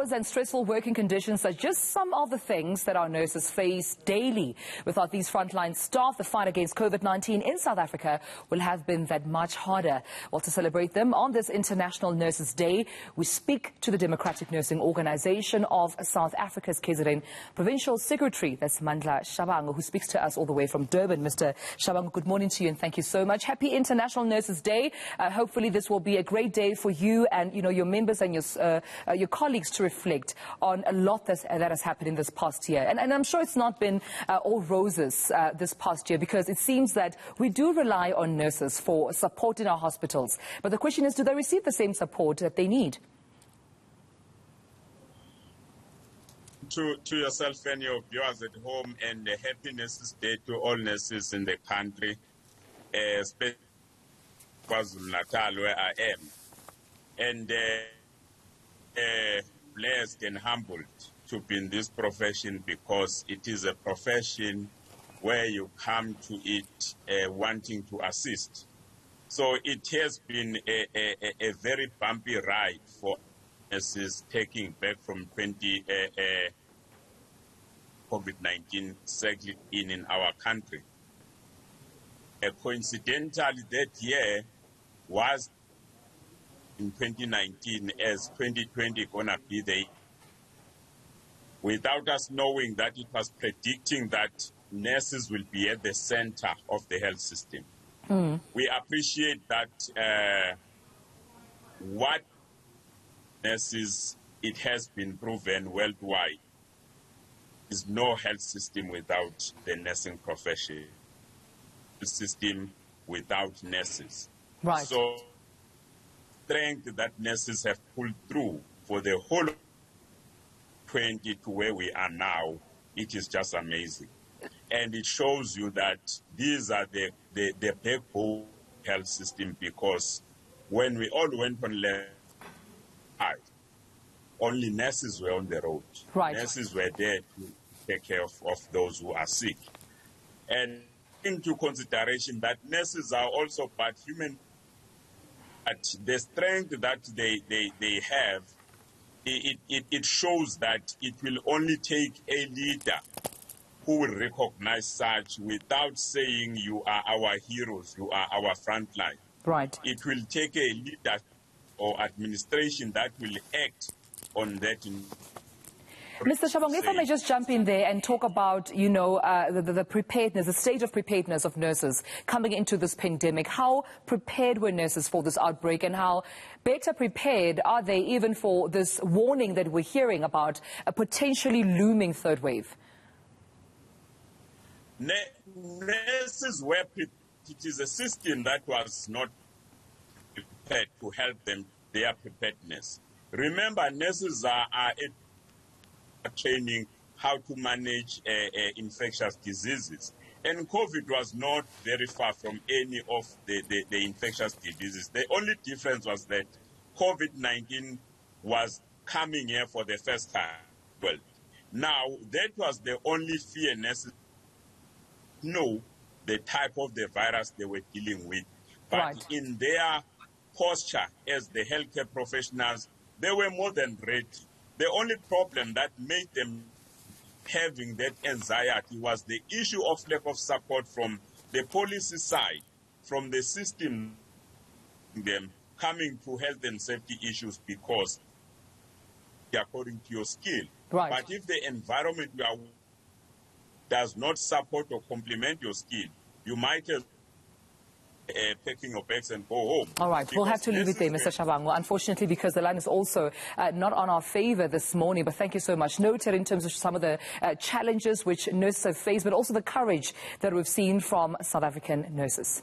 And stressful working conditions are just some of the things that our nurses face daily. Without these frontline staff, the fight against COVID-19 in South Africa will have been that much harder. Well, to celebrate them on this International Nurses Day, we speak to the Democratic Nursing Organization of South Africa's KZN Provincial Secretary, that's Mandla Shabangu, who speaks to us all the way from Durban. Mr. Shabangu, good morning to you and thank you so much. Happy International Nurses Day. Hopefully this will be a great day for you and your members and your colleagues to reflect on a lot that has happened in this past year. And I'm sure it's not been all roses this past year, because it seems that we do rely on nurses for support in our hospitals. But the question is, do they receive the same support that they need? To yourself and your viewers at home, and happy Nurses Day to all nurses in the country, especially KwaZulu-Natal, where I am. And blessed and humbled to be in this profession, because it is a profession where you come to it wanting to assist. So it has been a very bumpy ride for nurses taking back from COVID-19 cycle in our country. Coincidentally, that year was in 2019, as 2020 gonna be the, without us knowing that it was predicting that nurses will be at the center of the health system. We appreciate that what nurses, it has been proven worldwide, is no health system without the nursing profession, system without nurses. Right. So strength that nurses have pulled through for the whole 20 to where we are now, it is just amazing. And it shows you that these are the backbone health system, because when we all went on left, only nurses were on the road. Right. Nurses were there to take care of those who are sick. And into consideration that nurses are also but human. The strength that they have, it shows that it will only take a leader who will recognize such without saying you are our heroes, you are our frontline. Right. It will take a leader or administration that will act on that. Mr. Shabangu, if I may just jump in there and talk about, the preparedness, the state of preparedness of nurses coming into this pandemic. How prepared were nurses for this outbreak, and how better prepared are they even for this warning that we're hearing about a potentially looming third wave? Nurses were prepared. It is a system that was not prepared to help them, their preparedness. Remember, nurses are training how to manage infectious diseases. And COVID was not very far from any of the infectious diseases. The only difference was that COVID-19 was coming here for the first time. Well, now that was the only fear nurses know the type of the virus they were dealing with. But right. In their posture as the healthcare professionals, they were more than ready. The only problem that made them having that anxiety was the issue of lack of support from the policy side, from the system, them coming to health and safety issues, because according to your skill. Right. But if the environment you are does not support or complement your skill, you might have packing your bags and go home. All right, we'll have to leave it there, Mr. Shabangu, unfortunately, because the line is also not on our favor this morning. But thank you so much. Noted in terms of some of the challenges which nurses have faced, but also the courage that we've seen from South African nurses.